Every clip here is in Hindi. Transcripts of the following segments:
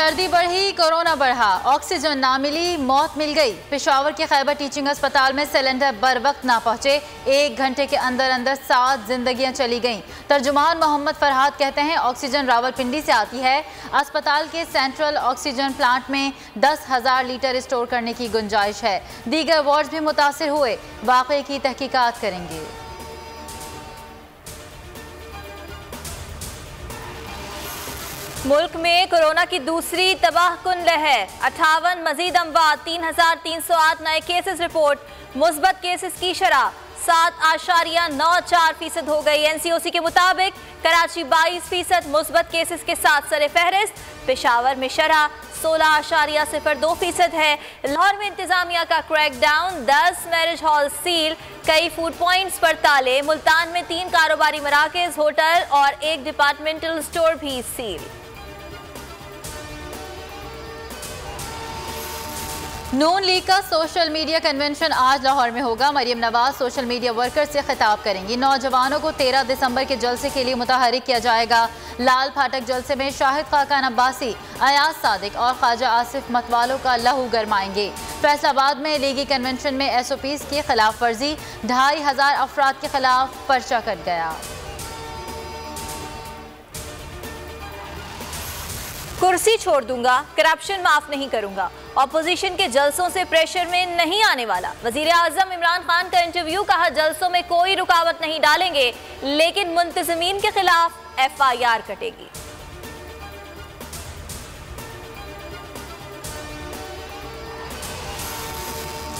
सर्दी बढ़ी, कोरोना बढ़ा, ऑक्सीजन ना मिली, मौत मिल गई। पेशावर के खैबर टीचिंग अस्पताल में सिलेंडर बर वक्त ना पहुंचे, 1 घंटे के अंदर अंदर 7 जिंदगियां चली गईं। तर्जुमान मोहम्मद फरहाद कहते हैं ऑक्सीजन रावलपिंडी से आती है। अस्पताल के सेंट्रल ऑक्सीजन प्लांट में 10,000 लीटर स्टोर करने की गुंजाइश है। दीगर वार्ड भी मुतासिर हुए, वाक़े की तहकीकात करेंगे। मुल्क में कोरोना की दूसरी तबाहकुन लहर, 58 मजीद अमवात, 3,308 नए केसेस रिपोर्ट। मुस्बत केसेस की शरह 7.94% हो गई। NCOC के मुताबिक कराची 22% मुस्बत केसेस के साथ सरे फहरिस्त। पेशावर में शरह 16.02% है। लाहौर में इंतजामिया का क्रैकडाउन, 10 मैरिज हॉल सील, कई फूड पॉइंट्स पर ताले। मुल्तान में 3 कारोबारी मराकज, होटल और 1 डिपार्टमेंटल स्टोर भी सील। नून लीग का सोशल मीडिया कन्वेंशन आज लाहौर में होगा। Maryam Nawaz social media workers से खिताब करेंगी। नौजवानों को 13 दिसंबर के जलसे के लिए मुतहरिक किया जाएगा। लाल फाटक जलसे में शाहिद खाकान अब्बासी, अयाज सादिक और ख्वाजा आसिफ मतवालों का लहू गरमाएंगे। फैसलाबाद में लीगी कन्वेंशन में SOPs की खिलाफ वर्जी, 2,500 अफराद के खिलाफ पर्चा कट गया। कुर्सी छोड़ दूंगा, करप्शन माफ नहीं करूंगा, ऑपोजिशन के जलसों से प्रेशर में नहीं आने वाला। वजीर आजम इमरान खान का इंटरव्यू, कहा जलसों में कोई रुकावट नहीं डालेंगे, लेकिन मुंतजमीन के खिलाफ FIR कटेगी।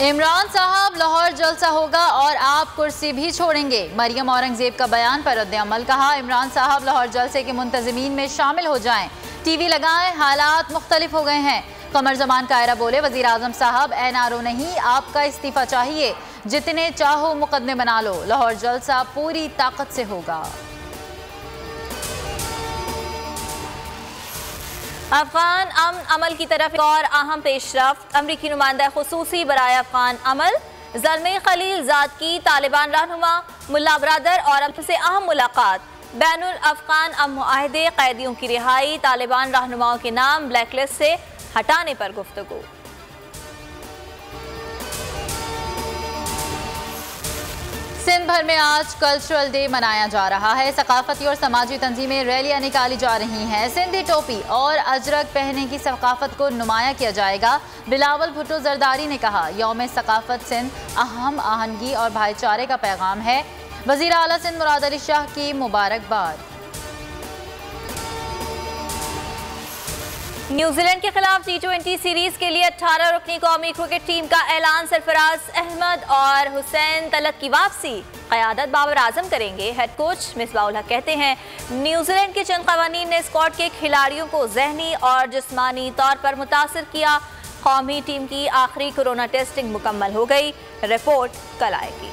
इमरान साहब लाहौर जलसा होगा और आप कुर्सी भी छोड़ेंगे। मरियम औरंगजेब का बयान पर रद्द-ए-अमल, कहा इमरान साहब लाहौर जलसे के मुंतजमीन में शामिल हो जाएं, TV लगाएं, हालात मुख्तलिफ हो गए हैं। कमर जमान कायरा बोले वजीर आजम साहब NRO नहीं, आपका इस्तीफा चाहिए, जितने चाहो मुकदमे बना लो, लाहौर जलसा पूरी ताकत से होगा। अफगान अमन अमल की तरफ और अहम पेशरफ्त। अमरीकी नुमाइंदा खुसूसी बराए अफगान अमल ज़ल्मे खलील ज़ाद की तालिबान रहनुमा मुल्ला बरादर और से अहम मुलाकात। बैनुल अफगान अमन मुआहदे, कैदियों की रिहाई, तालिबान रहनुमाओं के नाम ब्लैकलिस्ट से हटाने पर गुफ्तगू। सिंध भर में आज कल्चरल डे मनाया जा रहा है। सकाफती और समाजी तंजीमें रैलियां निकाली जा रही हैं। सिंधी टोपी और अजरक पहनने की सकाफत को नुमाया किया जाएगा। बिलावल भुट्टो जरदारी ने कहा यौम सकाफत सिंध अहम आहंगी और भाईचारे का पैगाम है। वजीर आला सिंध मुराद अली शाह की मुबारकबाद। न्यूजीलैंड के खिलाफ T20 सीरीज के लिए 18 रुकनी कौमी क्रिकेट टीम का ऐलान। सरफराज अहमद और हुसैन तलत की वापसी, क़यादत बाबर आजम करेंगे। हेड कोच मिसबाह उल हक कहते हैं न्यूजीलैंड के चंद क़वानीन ने स्क्वाड के खिलाड़ियों को जहनी और जिस्मानी तौर पर मुतासर किया। कौमी टीम की आखिरी कोरोना टेस्टिंग मुकम्मल हो गई, रिपोर्ट कल आएगी।